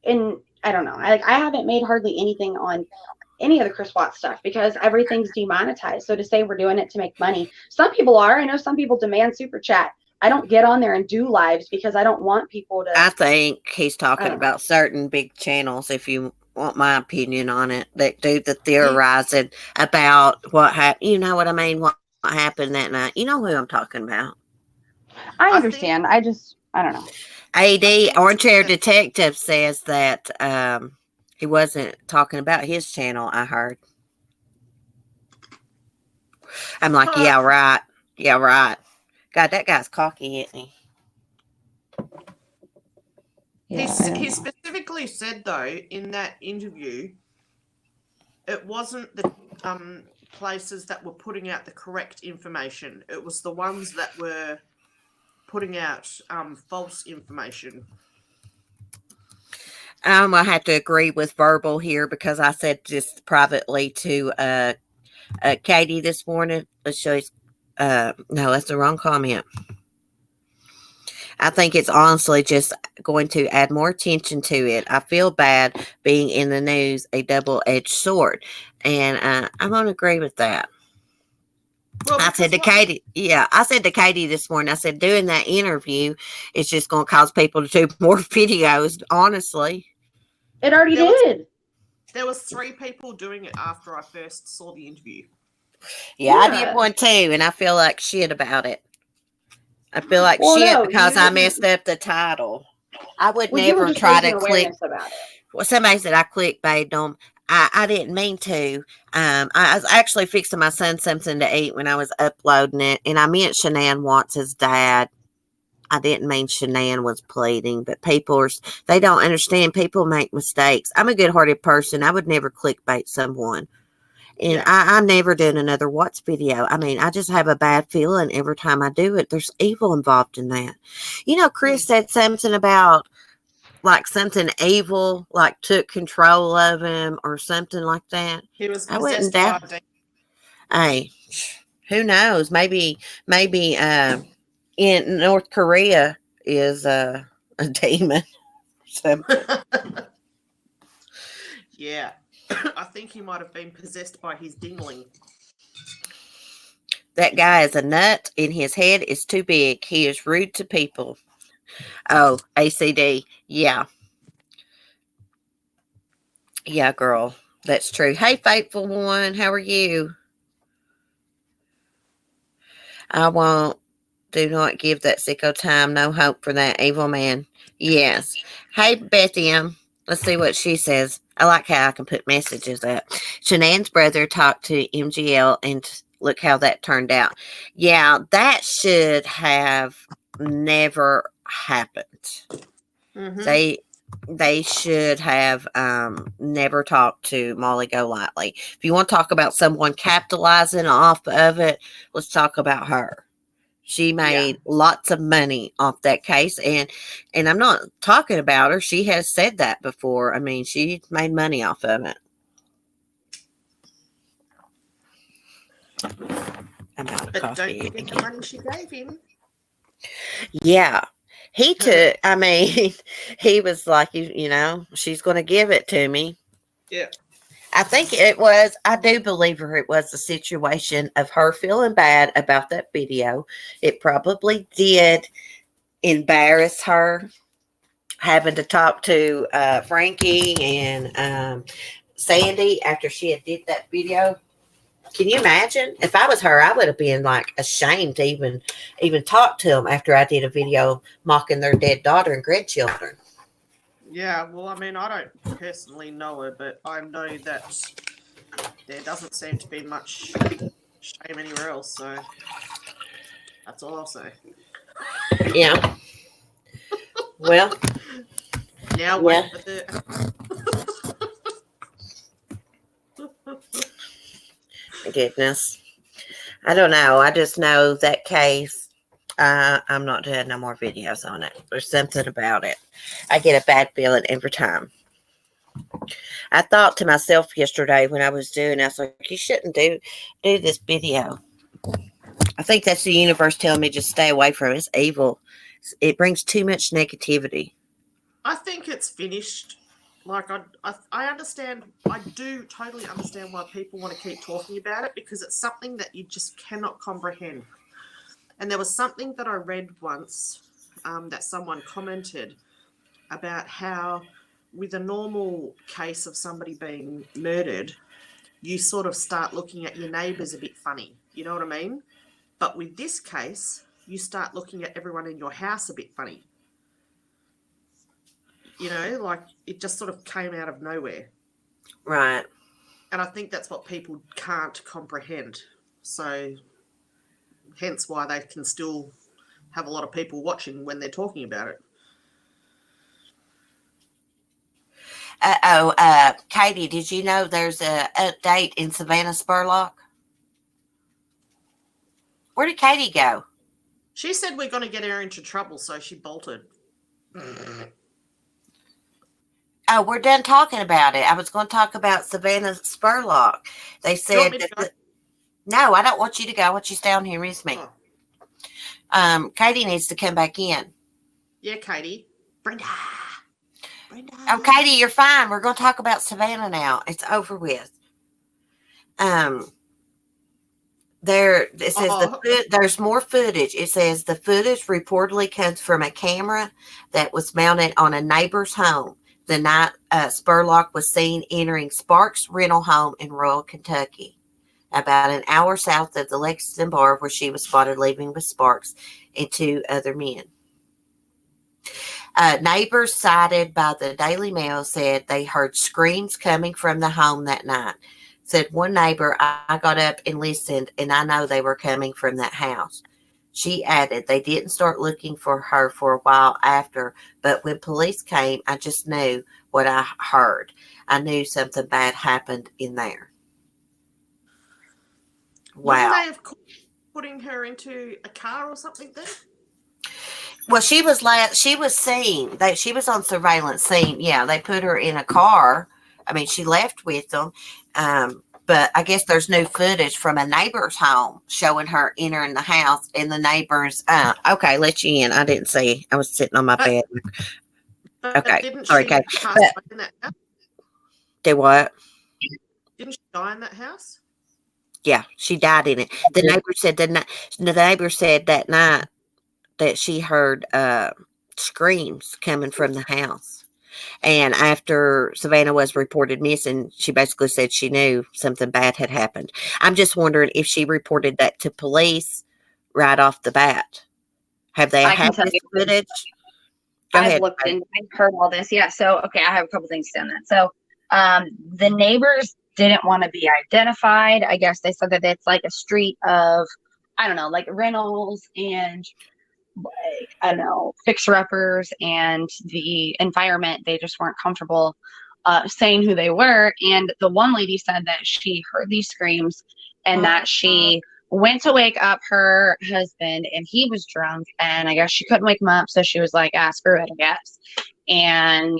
I don't know. I haven't made hardly anything on any of the Chris Watts stuff because everything's demonetized. So to say we're doing it to make money, some people are. I know some people demand super chat. I don't get on there and do lives because I don't want people to. I think he's talking about certain big channels, if you want my opinion on it, that do the theorizing about what happened. You know what I mean? What happened that night. You know who I'm talking about. I understand. I don't know. AD, Orange Hair Detective, says that he wasn't talking about his channel, I heard. I'm like, yeah, right. Yeah, right. God, that guy's cocky, isn't he? He specifically said, though, in that interview, it wasn't the places that were putting out the correct information. It was the ones that were putting out false information. I'm going to have to agree with Verbal here because I said just privately to Katie this morning. Let's show you. No, that's the wrong comment. I think it's honestly just going to add more attention to it. I feel bad being in the news, a double-edged sword. And I'm going to agree with that. Well, I said to Katie, this morning, I said, doing that interview is just going to cause people to do more videos, honestly. It already did. There was 3 people doing it after I first saw the interview. Yeah, I did one too, and I feel like shit about it. I feel like shit because I messed up the title. I would never try to click. Well, somebody said I clickbaited them. I didn't mean to. I was actually fixing my son something to eat when I was uploading it, and I meant Shanann Watts' dad. I didn't mean Shanann was pleading, but they don't understand. People make mistakes. I'm a good-hearted person. I would never clickbait someone. And I'm never doing another Watts video. I mean, I just have a bad feeling every time I do it. There's evil involved in that. You know, Chris said something about like something evil, like took control of him or something like that. He was I wouldn't possessed by doubt. a demon. Hey, who knows? Maybe in North Korea is a demon or something. Yeah. I think he might have been possessed by his dingling. That guy is a nut and his head is too big. He is rude to people. Oh, ACD. Yeah. Yeah, girl. That's true. Hey, faithful one. How are you? I won't. Do not give that sicko time. No hope for that evil man. Yes. Hey, Beth M. Let's see what she says. I like how I can put messages up. Shanann's brother talked to MGL and look how that turned out. Yeah, that should have never happened. Mm-hmm. They should have never talked to Molly Golightly. If you want to talk about someone capitalizing off of it, let's talk about her. She made lots of money off that case, and I'm not talking about her. She has said that before. I mean, she made money off of it. I'm out of But coffee don't forget the again. money she gave him. Yeah. He took, I mean, he was like, you know, she's going to give it to me. Yeah. I think it was, I do believe her, it was a situation of her feeling bad about that video. It probably did embarrass her having to talk to Frankie and Sandy after she had did that video. Can you imagine? If I was her, I would have been like ashamed to even talk to them after I did a video mocking their dead daughter and grandchildren. Yeah, well, I mean, I don't personally know her, but I know that there doesn't seem to be much shame anywhere else, so that's all I'll say. Yeah. Well, Now yeah. wait for the... Goodness. I don't know. I just know that case. I'm not doing no more videos on it. There's something about it. I get a bad feeling every time. I thought to myself yesterday when I was doing, I was like, you shouldn't do this video. I think that's the universe telling me just stay away from it. It's evil. It brings too much negativity. I think it's finished. Like, I understand, I do totally understand why people want to keep talking about it, because it's something that you just cannot comprehend. And there was something that I read once that someone commented about how with a normal case of somebody being murdered, you sort of start looking at your neighbours a bit funny. You know what I mean? But with this case, you start looking at everyone in your house a bit funny. You know, like it just sort of came out of nowhere. Right. And I think that's what people can't comprehend. So hence why they can still have a lot of people watching when they're talking about it. Katie, did you know there's a update in Savannah Spurlock? Where did Katie go? She said we're going to get her into trouble, so she bolted. Oh, we're done talking about it. I was going to talk about Savannah Spurlock. They said that no, I don't want you to go. I want you to stay on here with me. Oh. Katie needs to come back in. Yeah, Katie. Brenda. Oh, Katie, you're fine. We're going to talk about Savannah now. It's over with. It says there's more footage. It says the footage reportedly comes from a camera that was mounted on a neighbor's home the night Spurlock was seen entering Sparks' rental home in Royal, Kentucky, about an hour south of the Lexington bar where she was spotted leaving with Sparks and two other men. Neighbors cited by the Daily Mail said they heard screams coming from the home that night. Said one neighbor, I got up and listened, and I know they were coming from that house. She added, they didn't start looking for her for a while after, but when police came, I just knew what I heard. I knew something bad happened in there. Wow. Wouldn't they have putting her into a car or something then? Well, she was seen. She was on surveillance seen. Yeah, they put her in a car. I mean, she left with them. But I guess there's new footage from a neighbor's home showing her entering the house, and the neighbors. Okay, let you in. I didn't see. I was sitting on my But, bed. but Okay, didn't sorry, she Kate. pass But away in that house? did what? Didn't she die in that house? Yeah, she died in it. The neighbor said the neighbor said that night that she heard screams coming from the house. And after Savannah was reported missing, she basically said she knew something bad had happened. I'm just wondering if she reported that to police right off the bat. Have they I can had tell this you. footage? Go I've ahead. looked into, I've heard all this. Yeah. So, okay, I have a couple things to say on that. So, the neighbors didn't want to be identified. I guess they said that it's like a street of, I don't know, like rentals and like, I don't know, fixer-uppers, and the environment, they just weren't comfortable saying who they were. And the one lady said that she heard these screams and that she went to wake up her husband and he was drunk, and I guess she couldn't wake him up, so she was like, ah, screw it, I guess, and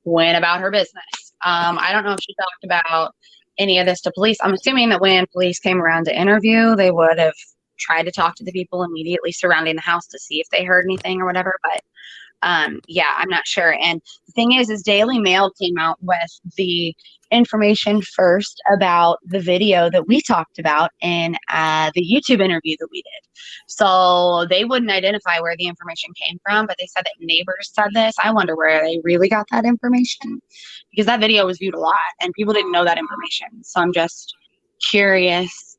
went about her business. I don't know if she talked about any of this to police. I'm assuming that when police came around to interview, they would have tried to talk to the people immediately surrounding the house to see if they heard anything or whatever. But yeah, I'm not sure. And the thing is Daily Mail came out with the information first about the video that we talked about in the YouTube interview that we did. So they wouldn't identify where the information came from, but they said that neighbors said this. I wonder where they really got that information, because that video was viewed a lot and people didn't know that information. So I'm just curious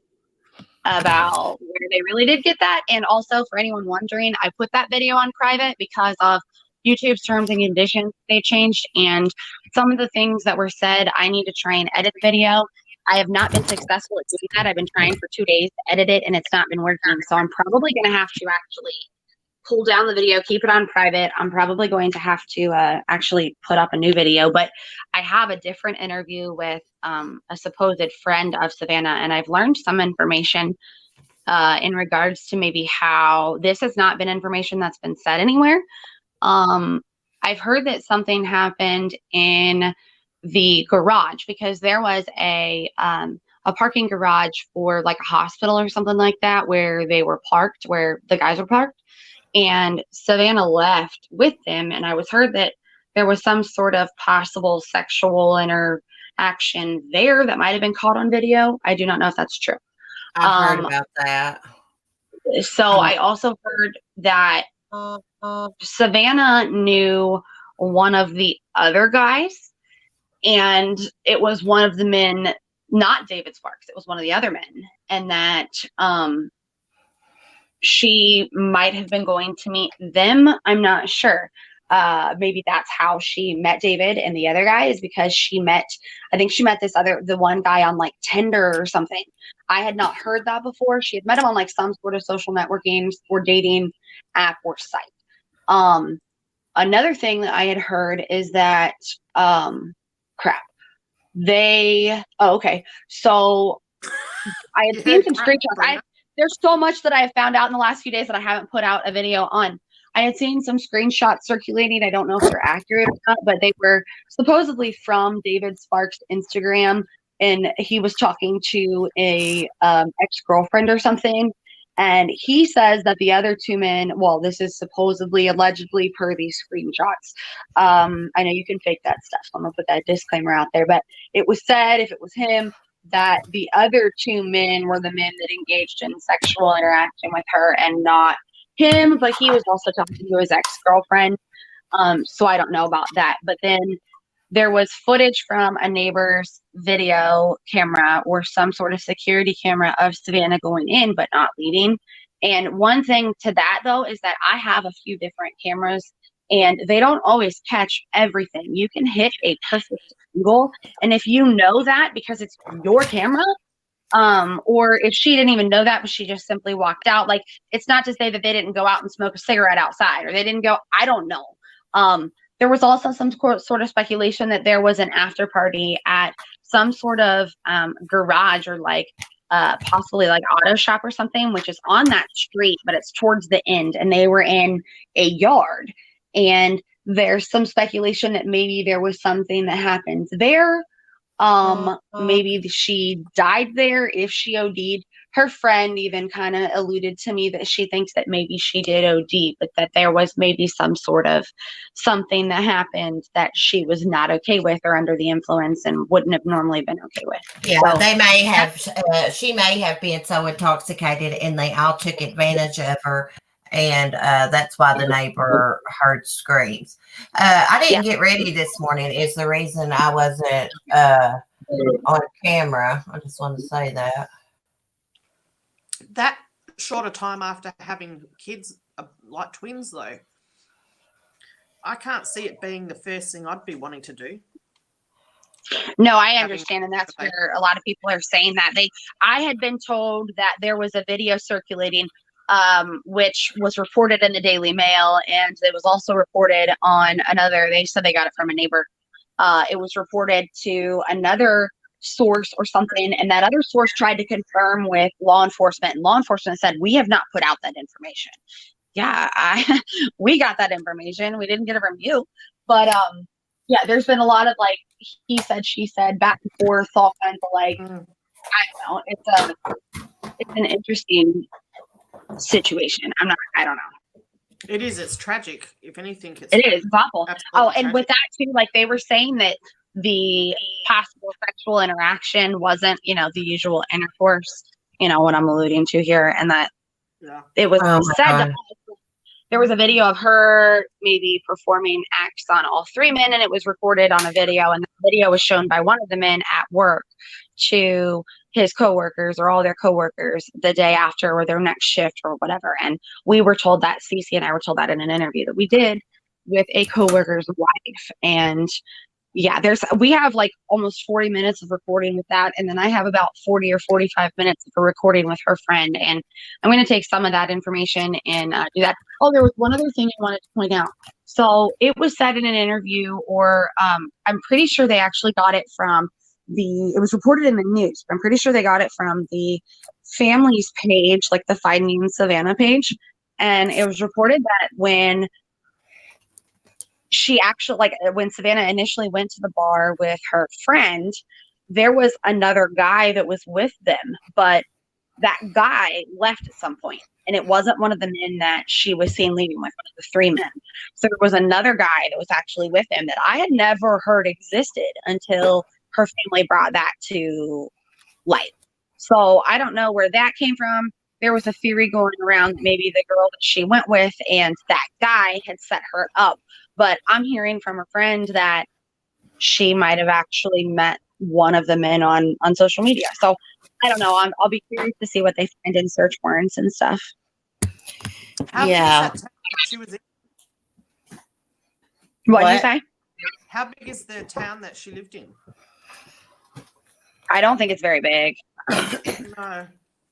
about where they really did get that. And also, for anyone wondering, I put that video on private because of YouTube's terms and conditions they changed, and some of the things that were said, I need to try and edit the video. I have not been successful at doing that. I've been trying for 2 days to edit it and it's not been working. So I'm probably going to have to actually pull down the video, keep it on private. I'm probably going to have to actually put up a new video, but I have a different interview with a supposed friend of Savannah, and I've learned some information in regards to maybe how this has not been information that's been said anywhere. I've heard that something happened in the garage, because there was a parking garage for like a hospital or something like that where they were parked, where the guys were parked. And Savannah left with them, and I was heard that there was some sort of possible sexual interaction there that might have been caught on video. I do not know if that's true. I heard about that. So I also heard that Savannah knew one of the other guys, and it was one of the men, not David Sparks. It was one of the other men, and that she might have been going to meet them. I'm not sure. Maybe that's how she met David and the other guy, is because I think she met the one guy on like Tinder or something. I had not heard that before. She had met him on like some sort of social networking or dating app or site. Another thing that I had heard is that, okay. So I had seen some screenshots. There's so much that I have found out in the last few days that I haven't put out a video on. I had seen some screenshots circulating. I don't know if they're accurate or not, but they were supposedly from David Sparks' Instagram, and he was talking to a ex-girlfriend or something. And he says that the other two men, well, this is supposedly, allegedly, per these screenshots. I know you can fake that stuff, so I'm going to put that disclaimer out there. But it was said, if it was him, that the other two men were the men that engaged in sexual interaction with her and not him. But he was also talking to his ex-girlfriend. So I don't know about that. But then there was footage from a neighbor's video camera or some sort of security camera of Savannah going in but not leaving. And one thing to that, though, is that I have a few different cameras and they don't always catch everything. You can hit a perfect angle. And if you know that because it's your camera, or if she didn't even know that, but she just simply walked out, like, it's not to say that they didn't go out and smoke a cigarette outside, or they didn't go, I don't know. There was also some sort of speculation that there was an after party at some sort of garage or like possibly like auto shop or something, which is on that street, but it's towards the end. And they were in a yard. And there's some speculation that maybe there was something that happened there. Maybe she died there if she OD'd. Her friend even kind of alluded to me that she thinks that maybe she did OD, but that there was maybe some sort of something that happened that she was not okay with or under the influence and wouldn't have normally been okay with. Yeah, So, they may have, she may have been so intoxicated and they all took advantage of her. And that's why the neighbor heard screams. I didn't get ready this morning is the reason I wasn't on camera. I just want to say that. That short a time after having kids like twins, though, I can't see it being the first thing I'd be wanting to do. No, I understand, and that's where a lot of people are saying that. I had been told that there was a video circulating, which was reported in the Daily Mail, and it was also reported on another. They said they got it from a neighbor. It was reported to another source or something, and that other source tried to confirm with law enforcement, and law enforcement said, we have not put out that information. Yeah, we got that information. We didn't get it from you. But yeah, there's been a lot of like he said, she said, back and forth, all kinds of like I don't know. It's an interesting situation. I don't know. It is. It's tragic. If anything, it's awful. Oh, and tragic. with that too, like they were saying that the possible sexual interaction wasn't, the usual intercourse, what I'm alluding to here, and that it was said that there was a video of her maybe performing acts on all three men, and it was recorded on a video, and the video was shown by one of the men at work to his coworkers or all their coworkers the day after or their next shift or whatever. And we were told that, Cece and I were told that in an interview that we did with a coworker's wife. And yeah, we have like almost 40 minutes of recording with that. And then I have about 40 or 45 minutes of a recording with her friend. And I'm going to take some of that information and do that. Oh, there was one other thing I wanted to point out. So it was said in an interview, or I'm pretty sure they actually got it from it was reported in the news. I'm pretty sure they got it from the family's page, like the Finding Savannah page. And it was reported that when when Savannah initially went to the bar with her friend, there was another guy that was with them, but that guy left at some point, and it wasn't one of the men that she was seen leaving with, one of the three men. So there was another guy that was actually with him that I had never heard existed until her family brought that to light. So I don't know where that came from. There was a theory going around that maybe the girl that she went with and that guy had set her up. But I'm hearing from a friend that she might have actually met one of the men on social media. So I don't know. I'll be curious to see what they find in search warrants and stuff. How big is that town she was in? What did you say? How big is the town that she lived in? I don't think it's very big. No.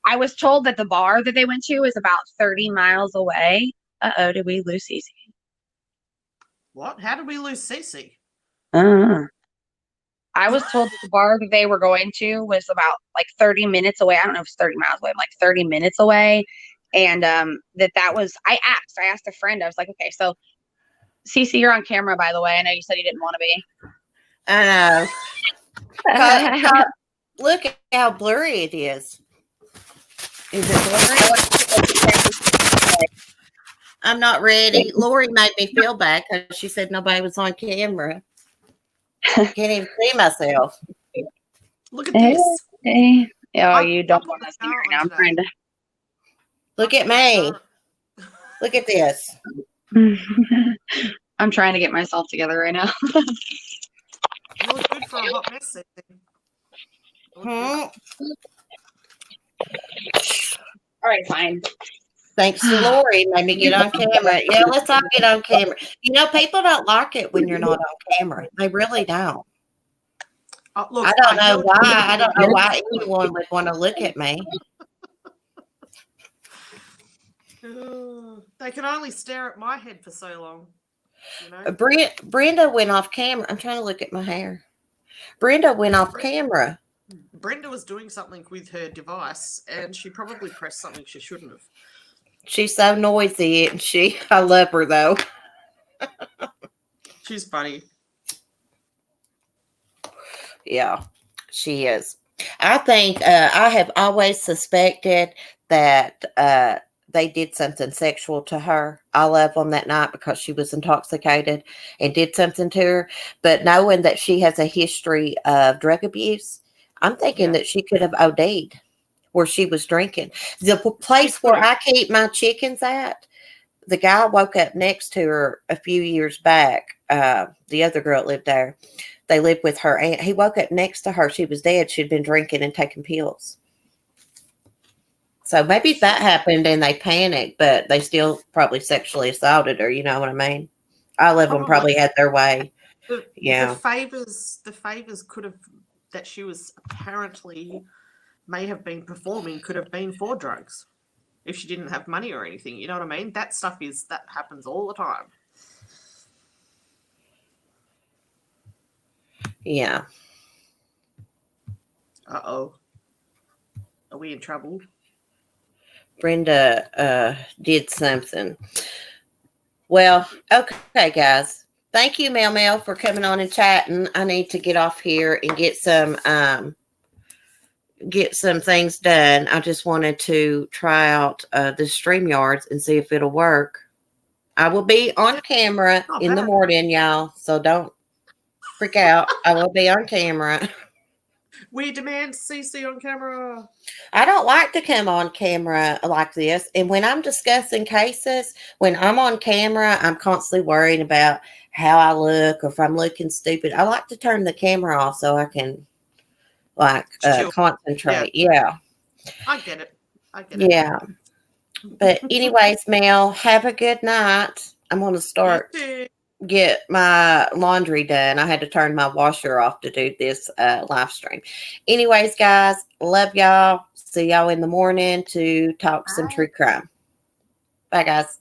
I was told that the bar that they went to is about 30 miles away. Uh-oh, did we lose Cece? What? How did we lose Cece? I was told that the bar that they were going to was about like 30 minutes away. I don't know if it's 30 miles away, like 30 minutes away. And that was, I asked a friend, I was like, okay, so Cece, you're on camera, by the way. I know you said you didn't want to be. I know. Look at how blurry it is. Is it blurry? I'm not ready. Lori made me feel bad because she said nobody was on camera. I can't even see myself. Look at this. Hey. Oh, you don't want to see right now. I'm trying to. Look at me. Look at this. I'm trying to get myself together right now. You look good for a hot mess, All right, fine. Thanks to Lori, made me get on camera. Yeah, let's all get on camera. People don't like it when you're not on camera. They really don't. Look, I don't know why. I don't know why anyone would want to look at me. They can only stare at my head for so long. Brenda went off camera. I'm trying to look at my hair. Brenda went off camera Brenda was doing something with her device, and she probably pressed something she shouldn't have. She's so noisy, and I love her though. She's funny. Yeah, she is. I think I have always suspected that they did something sexual to her. I love them that night because she was intoxicated and did something to her. But knowing that she has a history of drug abuse, I'm thinking that she could have OD'd where she was drinking. The place where I keep my chickens at, the guy woke up next to her a few years back. The other girl that lived there. They lived with her aunt. He woke up next to her. She was dead. She'd been drinking and taking pills. So maybe that happened and they panicked, but they still probably sexually assaulted her. You know what I mean? All of them probably had their way. The favors could have, that she was apparently may have been performing, could have been for drugs if she didn't have money or anything. You know what I mean? That happens all the time. Yeah. Uh-oh. Are we in trouble? Brenda did something. Well, okay, guys. Thank you, Mel, for coming on and chatting. I need to get off here and get some things done. I just wanted to try out the StreamYards and see if it'll work. I will be on camera in the morning, y'all. So don't freak out. I will be on camera. We demand CC on camera. I don't like to come on camera like this. And when I'm discussing cases, when I'm on camera, I'm constantly worrying about how I look or if I'm looking stupid. I like to turn the camera off so I can concentrate. Yeah. I get it. Yeah. But anyways, Mel, have a good night. I'm going to start get my laundry done. I had to turn my washer off to do this live stream. Anyways, guys, love y'all. See y'all in the morning to talk some true crime. Bye, guys.